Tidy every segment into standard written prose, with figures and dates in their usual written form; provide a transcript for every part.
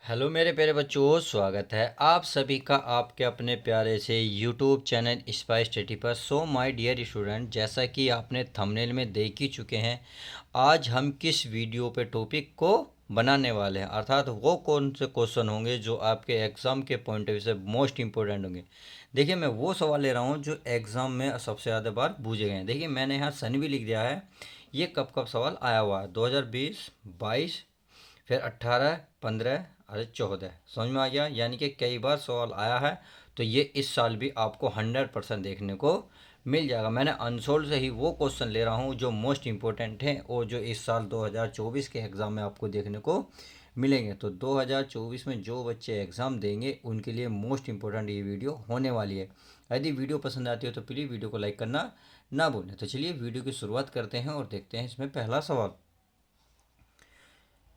Hello मेरे प्यारे बच्चों, स्वागत है आप सभी का आपके अपने प्यारे से यूट्यूब चैनल स्पाइस स्टडी पर। सो माय डियर स्टूडेंट, जैसा कि आपने थंबनेल में देख ही चुके हैं, आज हम किस वीडियो पे टॉपिक को बनाने वाले हैं, अर्थात वो कौन से क्वेश्चन होंगे जो आपके एग्ज़ाम के पॉइंट ऑफ व्यू से मोस्ट इंपॉर्टेंट होंगे। देखिए, मैं वो सवाल ले रहा हूँ जो एग्ज़ाम में सबसे ज़्यादा बार पूछे गए हैं। देखिए, मैंने यहाँ सन भी लिख दिया है। ये कब कब सवाल आया हुआ है, 2020, 22, फिर 18, 15, अरे 14। समझ में आ गया, यानी कि कई बार सवाल आया है। तो ये इस साल भी आपको 100% देखने को मिल जाएगा। मैंने अनसोल्ड से ही वो क्वेश्चन ले रहा हूँ जो मोस्ट इंपॉर्टेंट हैं और जो इस साल 2024 के एग्ज़ाम में आपको देखने को मिलेंगे। तो 2024 में जो बच्चे एग्ज़ाम देंगे उनके लिए मोस्ट इंपॉर्टेंट ये वीडियो होने वाली है। यदि वीडियो पसंद आती हो तो प्लीज़ वीडियो को लाइक करना ना भूलें। तो चलिए वीडियो की शुरुआत करते हैं और देखते हैं इसमें पहला सवाल।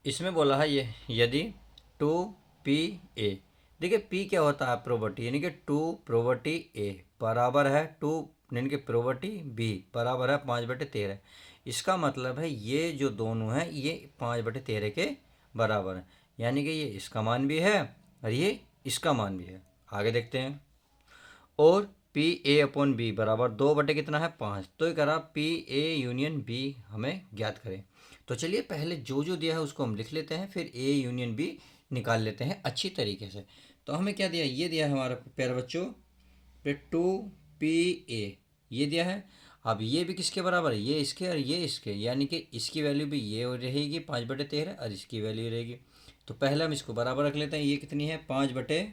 इसमें बोला है ये, यदि टू पी ए, देखिए पी क्या होता है, प्रॉपर्टी, यानी कि टू प्रॉपर्टी ए बराबर है टू, यानी कि प्रॉपर्टी बी बराबर है 5/13। इसका मतलब है ये जो दोनों हैं ये 5/13 के बराबर है, यानी कि ये इसका मान भी है और ये इसका मान भी है। आगे देखते हैं। और पी ए अपॉन बी बराबर 2 कितना है 5। तो ये करा पी ए यूनियन बी हमें ज्ञात करें। तो चलिए पहले जो जो दिया है उसको हम लिख लेते हैं, फिर ए यूनियन बी निकाल लेते हैं अच्छी तरीके से। तो हमें क्या दिया, ये दिया है हमारा प्यारे बच्चों, फिर टू पी ए ये दिया है। अब ये भी किसके बराबर है, ये इसके और ये इसके, यानी कि इसकी वैल्यू भी ये रहेगी 5/13 और इसकी वैल्यू रहेगी। तो पहले हम इसको बराबर रख लेते हैं। ये कितनी है 5/13,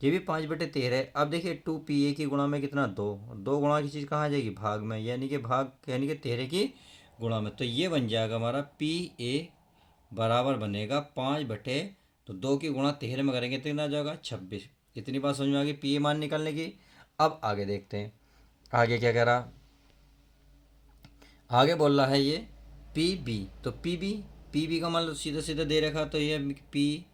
ये भी 5/13 है। अब देखिए टू पी ए की गुणा में कितना, दो, दो गुणा की चीज़ कहाँ आ जाएगी, भाग में, यानी कि भाग यानी कि 13 की गुणा में। तो ये बन जाएगा हमारा पी ए बराबर बनेगा 5 तो 2 की गुणा 13 में करेंगे तो कितना आ जाएगा 26। इतनी बात समझ में आ गई पी ए मान निकालने की। अब आगे देखते हैं आगे क्या कह रहा। आगे बोल रहा है ये पी बी। तो पी बी का मान लो सीधा सीधा दे रखा, तो ये पी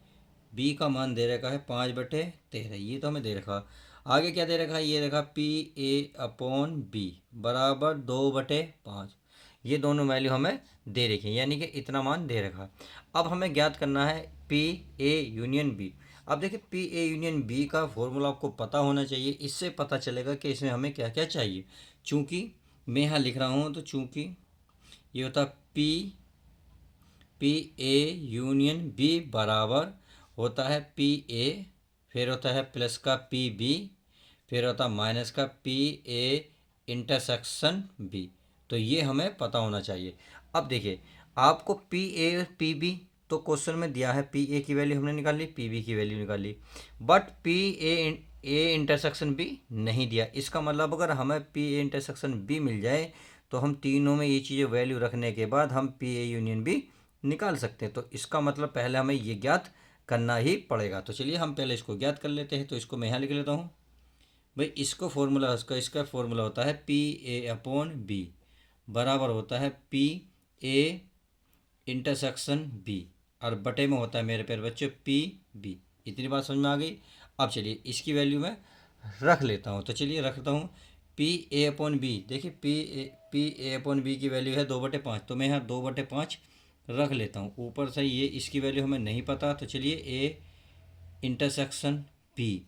बी का मान दे रखा है 5/13, ये तो हमें दे रखा। आगे क्या दे रखा है, ये रखा पी ए अपॉन बी बराबर 2/5। ये दोनों वैल्यू हमें दे रखी है, यानी कि इतना मान दे रखा। अब हमें ज्ञात करना है पी ए यूनियन बी। अब देखिए पी ए यूनियन बी का फॉर्मूला आपको पता होना चाहिए, इससे पता चलेगा कि इसमें हमें क्या क्या चाहिए। चूँकि मैं यहाँ लिख रहा हूँ, तो चूँकि ये होता P P A union B बराबर होता है पी ए, फिर होता है प्लस का पी बी, फिर होता है माइनस का पी ए इंटरसेक्शन बी। तो ये हमें पता होना चाहिए। अब देखिए आपको पी ए और पी बी, तो क्वेश्चन में दिया है पी ए की वैल्यू हमने निकाल ली, पी बी की वैल्यू निकाल ली, but P A intersection B नहीं दिया। इसका मतलब अगर हमें पी ए इंटरसेक्शन बी मिल जाए तो हम तीनों में ये चीज़ें वैल्यू रखने के बाद हम पी ए यूनियन बी निकाल सकते हैं। तो इसका मतलब पहले हमें ये ज्ञात करना ही पड़ेगा। तो चलिए हम पहले इसको ज्ञात कर लेते हैं। तो इसको मैं यहाँ लिख लेता हूँ भाई, इसको फॉर्मूला इसका फॉर्मूला होता है पी ए अपॉन बी बराबर होता है पी ए इंटरसेक्शन बी, और बटे में होता है मेरे प्यारे बच्चों पी बी। इतनी बात समझ में आ गई। अब चलिए इसकी वैल्यू मैं रख लेता हूँ। तो चलिए रखता हूँ पी ए अपॉन बी। देखिए पी ए अपॉन बी की वैल्यू है 2/5, तो मैं यहाँ 2/5 रख लेता हूँ। ऊपर से ये इसकी वैल्यू हमें नहीं पता, तो चलिए ए इंटरसेक्शन पी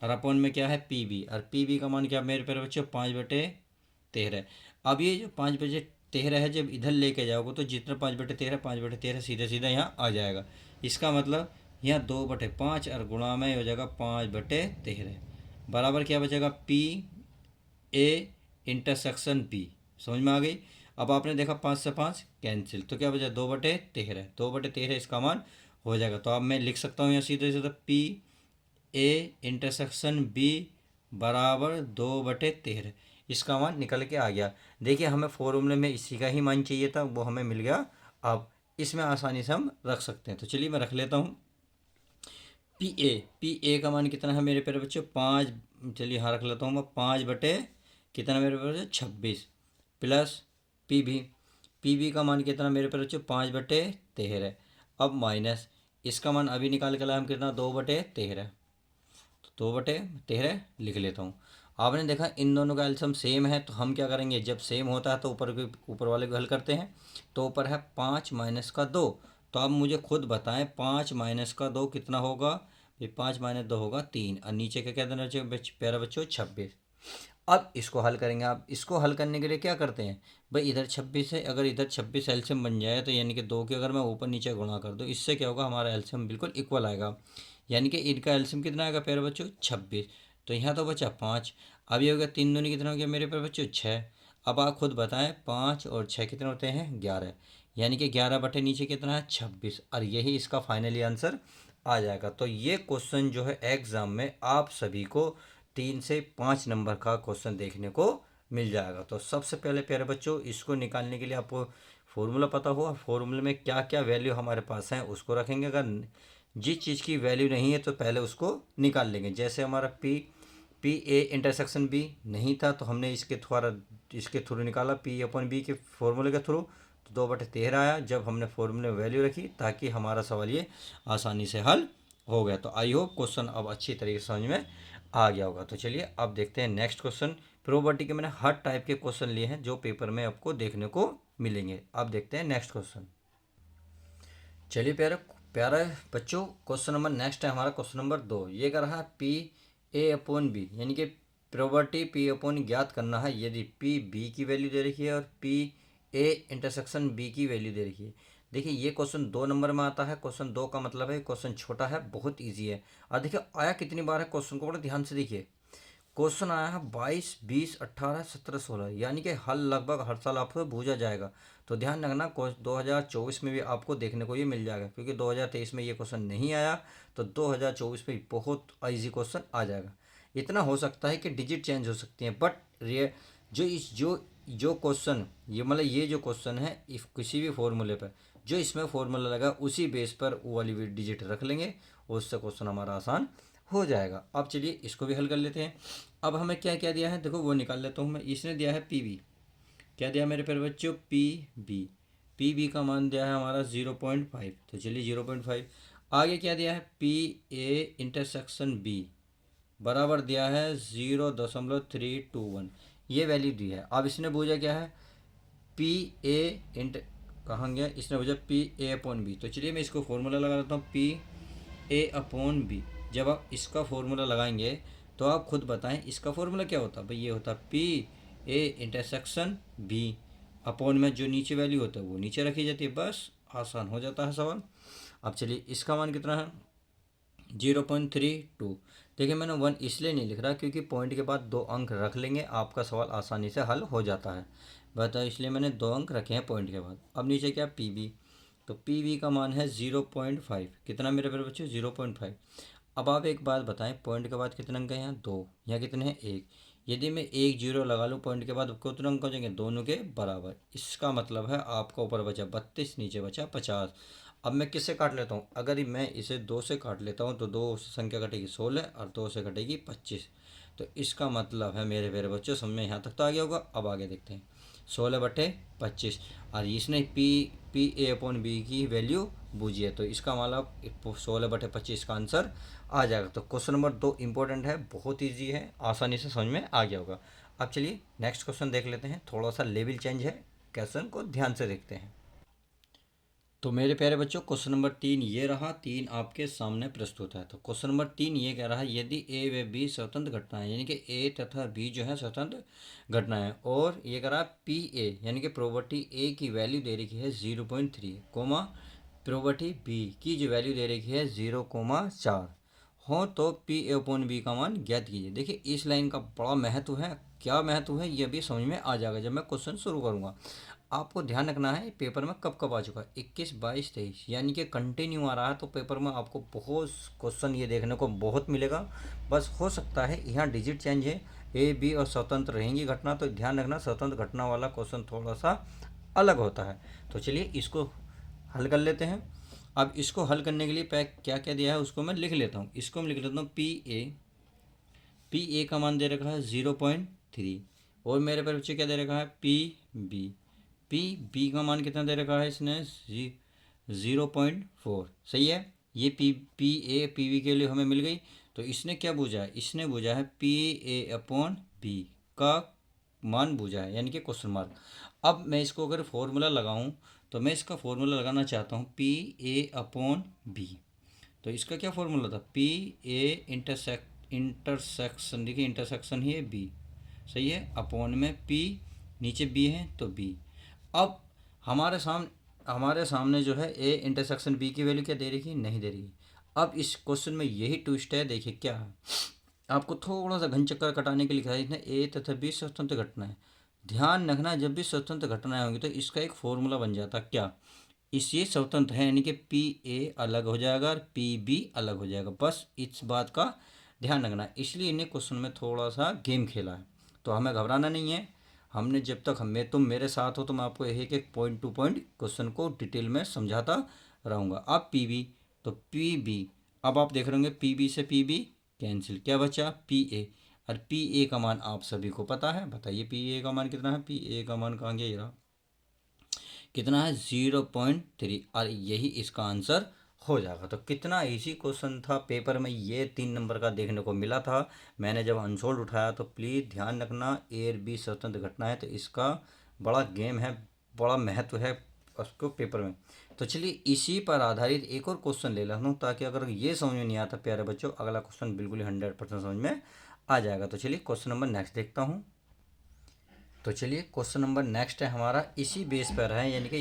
और अपॉन में क्या है पी बी, और पी बी का मान क्या मेरे प्यारे बच्चों 5/13। अब ये जो 5/13 है जब इधर लेके जाओगे तो जितना 5/13 सीधे सीधा यहाँ आ जाएगा। इसका मतलब यहाँ 2/5 और गुणा में हो जाएगा 5/13 बराबर क्या बचेगा पी ए इंटरसेक्शन बी। समझ में आ गई। अब आपने देखा 5 से 5 कैंसिल, तो क्या बचा 2/13, 2/13 इसका मान हो जाएगा। तो अब मैं लिख सकता हूँ यहाँ सीधे सीधे पी ए इंटरसेक्शन बी बराबर 2/13, इसका मान निकल के आ गया। देखिए हमें फॉर्मूले में इसी का ही मान चाहिए था, वो हमें मिल गया। अब इसमें आसानी से हम रख सकते हैं। तो चलिए मैं रख लेता हूँ पी ए का मान कितना है मेरे प्यारे बच्चों 5। चलिए हाँ रख लेता हूँ मैं 5 कितना मेरे प्यारे बच्चों 26, प्लस पी बी का मान कितना मेरे प्यारे बच्चों 5/13। अब माइनस इसका मान अभी निकाल के लाए हम कितना 2/13, तो 2/13 लिख लेता हूँ। आपने देखा इन दोनों का एल्सियम सेम है, तो हम क्या करेंगे जब सेम होता है तो ऊपर वाले को हल करते हैं। तो ऊपर है 5 माइनस का 2, तो अब मुझे खुद बताएं 5 माइनस का 2 कितना होगा। ये 5 माइनस 2 होगा 3, और नीचे का क्या देना चाहिए प्यारा बच्चों 26। अब इसको हल करेंगे। आप इसको हल करने के लिए क्या करते हैं भाई, इधर 26 है, अगर इधर 26 एलसीएम बन जाए तो यानी कि 2 के अगर मैं ऊपर नीचे गुणा कर दूँ, इससे क्या होगा हमारा एलसीएम बिल्कुल इक्वल आएगा। यानी कि इनका एलसीएम कितना आएगा प्यारे बच्चों 26। तो यहाँ तो बचा 5। अब ये हो गया 3 दूनी कितना हो गया मेरे प्यारे बच्चों 6। अब आप खुद बताएं 5 और 6 कितने होते हैं 11। यानी कि 11 बटे नीचे कितना है 26, और यही इसका फाइनली आंसर आ जाएगा। तो ये क्वेश्चन जो है एग्ज़ाम में आप सभी को 3 से 5 नंबर का क्वेश्चन देखने को मिल जाएगा। तो सबसे पहले प्यारे बच्चों इसको निकालने के लिए आपको फॉर्मूला पता हो, फॉर्मूले में क्या क्या वैल्यू हमारे पास है उसको रखेंगे। अगर जिस चीज़ की वैल्यू नहीं है तो पहले उसको निकाल लेंगे। जैसे हमारा पी ए इंटरसेक्शन बी नहीं था तो हमने इसके थ्रू निकाला पी अपन बी के फॉर्मूले के थ्रू, तो 2/13 आया जब हमने फॉर्मूले में वैल्यू रखी, ताकि हमारा सवाल ये आसानी से हल हो गया। तो आई होप क्वेश्चन अब अच्छी तरीके से समझ में आ गया होगा। तो चलिए अब देखते हैं नेक्स्ट क्वेश्चन। प्रोबेबिलिटी के मैंने हर टाइप के क्वेश्चन लिए हैं जो पेपर में आपको देखने को मिलेंगे। अब देखते हैं नेक्स्ट क्वेश्चन। चलिए प्यारे प्यारे बच्चों, क्वेश्चन नंबर नेक्स्ट है हमारा क्वेश्चन नंबर 2। ये कर रहा है पी ए अपॉन बी, यानी कि प्रोबेबिलिटी पी अपॉन ज्ञात करना है यदि पी बी की वैल्यू दे रखी है और पी ए इंटरसेक्शन बी की वैल्यू दे रखी है। देखिए ये क्वेश्चन 2 नंबर में आता है। क्वेश्चन 2 का मतलब है क्वेश्चन छोटा है, बहुत ईजी है। और देखिए आया कितनी बार है क्वेश्चन को बड़ा ध्यान से देखिए। क्वेश्चन आया है 22, 20, 18, 17, 16, यानी कि हल लगभग हर साल आपको पूछा जाएगा। तो ध्यान रखना 2024 में भी आपको देखने को ये मिल जाएगा, क्योंकि 2023 में ये क्वेश्चन नहीं आया, तो 2024 में बहुत ईजी क्वेश्चन आ जाएगा। इतना हो सकता है कि डिजिट चेंज हो सकती हैं, बट जो क्वेश्चन ये मतलब ये जो क्वेश्चन है इफ किसी भी फॉर्मूले पर जो इसमें फॉर्मूला लगा उसी बेस पर वो वाली डिजिट रख लेंगे, उससे क्वेश्चन हमारा आसान हो जाएगा। अब चलिए इसको भी हल कर लेते हैं। अब हमें क्या क्या दिया है देखो वो निकाल लेता हूँ मैं। इसने दिया है पी बी, क्या दिया मेरे प्यारे बच्चों पी बी का मान दिया है हमारा 0.5। तो चलिए 0.5। आगे क्या दिया है पी ए इंटरसेक्शन बी बराबर दिया है 0.321, ये वैल्यू दी है। अब इसने पूछा क्या है पी ए इंटर कहाँ गया, इसने पूछा पी ए अपॉन बी। तो चलिए मैं इसको फॉर्मूला लगा देता हूँ पी ए अपॉन बी। जब आप इसका फॉर्मूला लगाएंगे तो आप खुद बताएं इसका फॉर्मूला क्या होता है भाई, ये होता है P A intersection B upon में जो नीचे वैल्यू होता है वो नीचे रखी जाती है, बस आसान हो जाता है सवाल। अब चलिए इसका मान कितना है 0.32। देखिए मैंने 1 इसलिए नहीं लिख रहा क्योंकि पॉइंट के बाद 2 अंक रख लेंगे आपका सवाल आसानी से हल हो जाता है, बताओ इसलिए मैंने 2 अंक रखे हैं पॉइंट के बाद। अब नीचे क्या पी बी, तो पी बी का मान है 0.5। कितना मेरे प्यारे बच्चों 0.5। अब आप एक बात बताएं पॉइंट के बाद कितने अंक हैं यहाँ 2, यहाँ कितने हैं 1। यदि मैं 1 जीरो लगा लूँ पॉइंट के बाद कितने अंक हो जाएंगे दोनों के बराबर। इसका मतलब है आपका ऊपर बचा 32, नीचे बचा 50। अब मैं किससे काट लेता हूँ, अगर मैं इसे 2 से काट लेता हूँ तो 2 से संख्या कटेगी 16 और 2 से कटेगी 25। तो इसका मतलब है मेरे प्यारे बच्चों समझ में यहाँ तक तो आ गया होगा। अब आगे देखते हैं 16/25, और इसने पी ए अपॉन बी की वैल्यू बूझी है, तो इसका मतलब 16/25 का आंसर आ जाएगा। तो क्वेश्चन नंबर 2 इंपॉर्टेंट है, बहुत ईजी है, आसानी से समझ में आ गया होगा। अब चलिए नेक्स्ट क्वेश्चन देख लेते हैं। थोड़ा सा लेवल चेंज है, क्वेश्चन को ध्यान से देखते हैं। तो मेरे प्यारे बच्चों क्वेश्चन नंबर 3 ये रहा, 3 आपके सामने प्रस्तुत है। तो क्वेश्चन नंबर 3 ये कह रहा है यदि ए व बी स्वतंत्र घटनाएं, यानी कि ए तथा बी जो है स्वतंत्र घटनाएं, और ये कह रहा है पी ए यानी कि प्रोबेबिलिटी ए की वैल्यू दे रखी है 0.3 कोमा प्रोबेबिलिटी बी की जो वैल्यू दे रखी है 0,4 हो, तो पी ए अपॉन बी का मान ज्ञात कीजिए। देखिए इस लाइन का बड़ा महत्व है, क्या महत्व है ये भी समझ में आ जाएगा जब मैं क्वेश्चन शुरू करूँगा। आपको ध्यान रखना है पेपर में कब कब आ चुका है 21, 22, 23, यानी कि कंटिन्यू आ रहा है, तो पेपर में आपको बहुत क्वेश्चन ये देखने को बहुत मिलेगा। बस हो सकता है यहाँ डिजिट चेंज है, ए बी और स्वतंत्र रहेंगी घटना, तो ध्यान रखना स्वतंत्र घटना वाला क्वेश्चन थोड़ा सा अलग होता है। तो चलिए इसको हल कर लेते हैं। अब इसको हल करने के लिए क्या क्या दिया है उसको मैं लिख लेता हूँ। इसको मैं लिख लेता हूँ पी ए का मान दे रखा है 0.3, और मेरे पर बच्चे क्या दे रखा है पी बी का मान कितना दे रखा है इसने 0.4। सही है, ये पी ए पी बी के लिए हमें मिल गई। तो इसने क्या बूझा है, इसने बूझा है पी ए अपॉन बी का मान बूझा है, यानी कि क्वेश्चन मार्क। अब मैं इसको अगर फॉर्मूला लगाऊं तो मैं इसका फॉर्मूला लगाना चाहता हूँ पी ए अपॉन बी। तो इसका क्या फॉर्मूला था, पी ए इंटरसेक्शन, देखिए इंटरसेक्शन ही है बी, सही है, अपॉन में पी, नीचे बी है तो बी। अब हमारे सामने जो है ए इंटरसेक्शन बी की वैल्यू क्या दे रही है, नहीं दे रही है। अब इस क्वेश्चन में यही ट्विस्ट है, देखिए क्या है, आपको थोड़ा सा घन चक्कर कटाने के लिए लिखा है इसने, ए तथा बी स्वतंत्र घटना है। ध्यान रखना, जब भी स्वतंत्र घटनाएं होंगी तो इसका एक फॉर्मूला बन जाता क्या, इस ये स्वतंत्र है यानी कि पी ए अलग हो जाएगा और पी बी अलग हो जाएगा, बस इस बात का ध्यान रखना है। इसलिए इन्हें क्वेश्चन में थोड़ा सा गेम खेला है, तो हमें घबराना नहीं है। हमने जब तक तुम मेरे साथ हो तो मैं आपको एक एक पॉइंट टू पॉइंट क्वेश्चन को डिटेल में समझाता रहूँगा। अब पी बी, तो पी बी, अब आप देख रहे होंगे पी बी से पी बी कैंसिल, क्या बचा पी ए। और पी ए का मान आप सभी को पता है, बताइए पी ए का मान कितना है, पी ए का मान कहाँ गया, ये रहा, कितना है 0.3, और यही इसका आंसर हो जाएगा। तो कितना इजी क्वेश्चन था, पेपर में ये 3 नंबर का देखने को मिला था। मैंने जब अनसोल्ड उठाया तो प्लीज़ ध्यान रखना, ए और बी स्वतंत्र घटना है, तो इसका बड़ा गेम है, बड़ा महत्व है उसको पेपर में। तो चलिए इसी पर आधारित एक और क्वेश्चन ले लेता हूँ, ताकि अगर ये समझ में नहीं आता प्यारे बच्चों, अगला क्वेश्चन बिल्कुल ही 100% समझ में आ जाएगा। तो चलिए क्वेश्चन नंबर नेक्स्ट देखता हूँ। तो चलिए क्वेश्चन नंबर नेक्स्ट है हमारा, इसी बेस पर है, यानी कि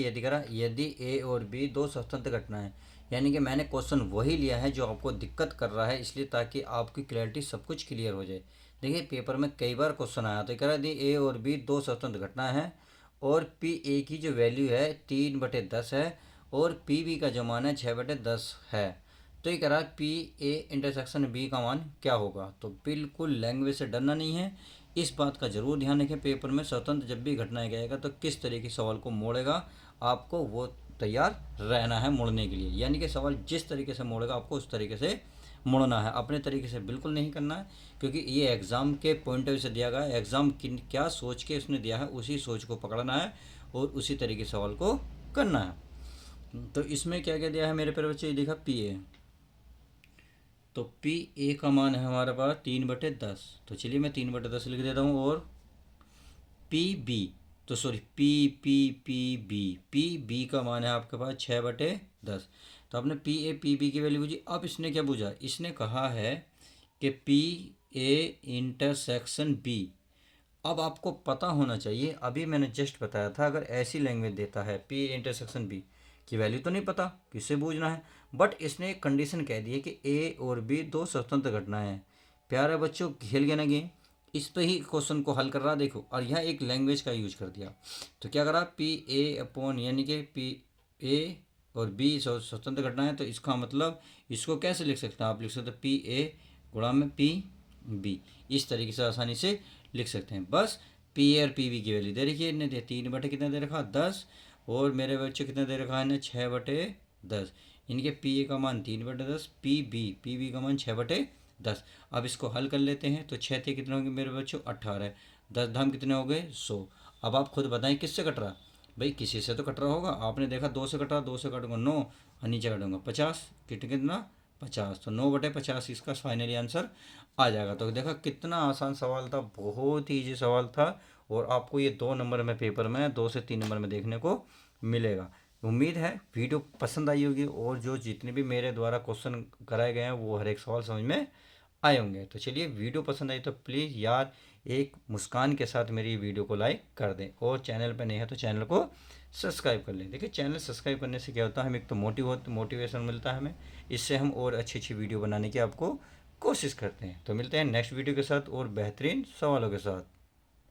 यदि ए और बी दो स्वतंत्र घटनाएं, यानी कि मैंने क्वेश्चन वही लिया है जो आपको दिक्कत कर रहा है, इसलिए ताकि आपकी क्लैरिटी सब कुछ क्लियर हो जाए। देखिए पेपर में कई बार क्वेश्चन आया, तो कह रहा है यदि ए और बी दो स्वतंत्र घटनाएं हैं और पी ए की जो वैल्यू है 3/10 है और पी बी का जो मान है 6/10 है, तो ये कह रहा है पी ए इंटरसेक्शन बी का मान क्या होगा। तो बिल्कुल लैंग्वेज से डरना नहीं है, इस बात का जरूर ध्यान रखें, पेपर में स्वतंत्र जब भी घटनाएं जाएगा तो किस तरीके के सवाल को मोड़ेगा, आपको वो तैयार रहना है मोड़ने के लिए, यानी कि सवाल जिस तरीके से मोड़ेगा आपको उस तरीके से मोड़ना है, अपने तरीके से बिल्कुल नहीं करना है, क्योंकि ये एग्ज़ाम के पॉइंट ऑफ व्यू से दिया गया है, एग्ज़ाम क्या सोच के उसने दिया है उसी सोच को पकड़ना है और उसी तरीके सवाल को करना है। तो इसमें क्या क्या दिया है मेरे प्यारे बच्चे, ये देखा पी ए, तो पी ए का मान है हमारे पास 3/10, तो चलिए मैं 3/10 लिख देता हूँ, और पी बी, तो सॉरी पी बी का मान है आपके पास 6/10। तो आपने पी ए पी बी की वैल्यू पूछी, अब इसने क्या पूछा, इसने कहा है कि पी ए इंटरसेक्शन बी। अब आपको पता होना चाहिए, अभी मैंने जस्ट बताया था, अगर ऐसी लैंग्वेज देता है पी इंटरसेक्शन बी की वैल्यू तो नहीं पता किससे बूझना है, बट इसने एक कंडीशन कह दी है कि ए और बी दो स्वतंत्र घटनाएं हैं। प्यारे बच्चों खेल गया ना गेम, इस पे ही क्वेश्चन को हल कर रहा देखो, और यह एक लैंग्वेज का यूज कर दिया। तो क्या करा, पी ए अपॉन, यानी कि पी ए और बी स्वतंत्र घटनाएं, तो इसका मतलब इसको कैसे लिख सकते हैं, आप लिख सकते हैं पी ए गुणा में पी बी, इस तरीके से आसानी से लिख सकते हैं। बस पी ए और पी बी की वैल्यू दे रखी है, इन्हें दे 3 कितना दे रखा 10, और मेरे बच्चे कितना दे रखा है इन्हें 6/10, इनके पी ए का मान 3/10, पी बी का मान 6/10। अब इसको हल कर लेते हैं, तो 6 थे कितने होंगे मेरे बच्चों 18, 10 धाम कितने हो गए 100। अब आप खुद बताएं किससे कट रहा, भाई किसी से तो कट रहा होगा, आपने देखा 2 से कट रहा, 2 से कटूंगा 9 और नीचे कटूंगा 50, कितना 50, तो 9/50 इसका फाइनली आंसर आ जाएगा। तो देखा कितना आसान सवाल था, बहुत ही ईजी सवाल था, और आपको ये 2 नंबर में पेपर में 2 से 3 नंबर में देखने को मिलेगा। उम्मीद है वीडियो पसंद आई होगी, और जो जितने भी मेरे द्वारा क्वेश्चन कराए गए हैं वो हर एक सवाल समझ में आए होंगे। तो चलिए वीडियो पसंद आई तो प्लीज़ यार एक मुस्कान के साथ मेरी वीडियो को लाइक कर दें, और चैनल पर नहीं है तो चैनल को सब्सक्राइब कर लें। देखिए चैनल सब्सक्राइब करने से क्या होता है, हमें एक तो मोटिवेशन मिलता है हमें, इससे हम और अच्छी अच्छी वीडियो बनाने की आपको कोशिश करते हैं। तो मिलते हैं नेक्स्ट वीडियो के साथ और बेहतरीन सवालों के साथ।